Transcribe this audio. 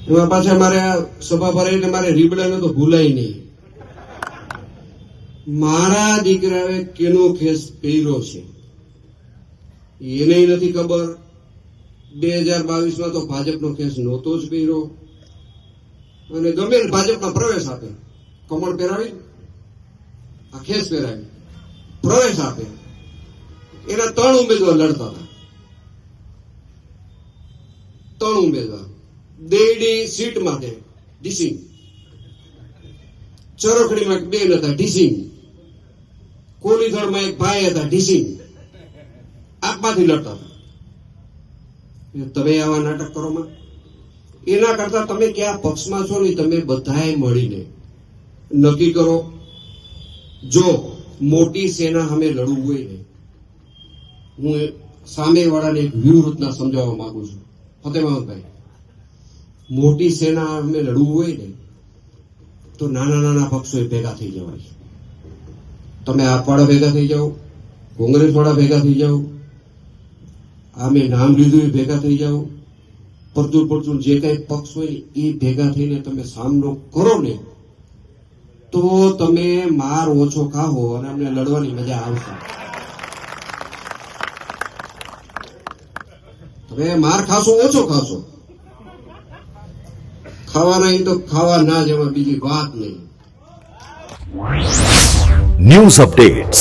એમાં પાછા મારે આ સભા ભરાઈ એટલે મારે રીબડાને તો ભૂલાય નહીં. મારા દીકરાએ કેનો ખેસ પહેર્યો છે એને નથી ખબર. 2022માં તો ભાજપનો ખેસ નહોતો જ પહેર્યો અને ગમે ભાજપમાં પ્રવેશ આપે, કમળ પહેરાવી આ ખેસ પહેરાવી પ્રવેશ આપે. એના 3 ઉમેદવાર લડતા હતા, 3 ઉમેદવાર. દેડી સીટ માટે ડીસિંગ, ચરખડીમાં 2 હતા ડીસિંગ, કોલીથળમાં 1 ભાઈ હતા ડીસિંગ. આપમાંથી લડતા હતા. તમે આવા નાટક કરો માં, એના કરતા તમે ક્યાં પક્ષમાં છો ને તમે બધાએ મળીને નક્કી કરો. જો મોટી સેના સામે લડવું હોય ને, હું સામેવાળાને એક વ્યૂહરચના સમજાવવા માંગુ છું. ફતેહ, મોટી સેના સામે લડવું હોય ને તો નાના નાના પક્ષો ભેગા થઈ જવાય. તમે આપવાળા ભેગા થઈ જાઓ, કોંગ્રેસ વાળા ભેગા થઈ જાઓ, આ મેં નામ લીધું એ ભેગા થઈ જાઓ, પડતું જે કઈ પક્ષ હોય એ ભેગા થઈને તમે સામનો કરો ને તો તમે માર ઓછો ખાવો અને અમને લડવાની મજા આવશે. તમે માર ખાશો ઓછો ખાશો, ખાવાના એ તો ખાવા ના જ, એમાં બીજી વાત નહીં. News updates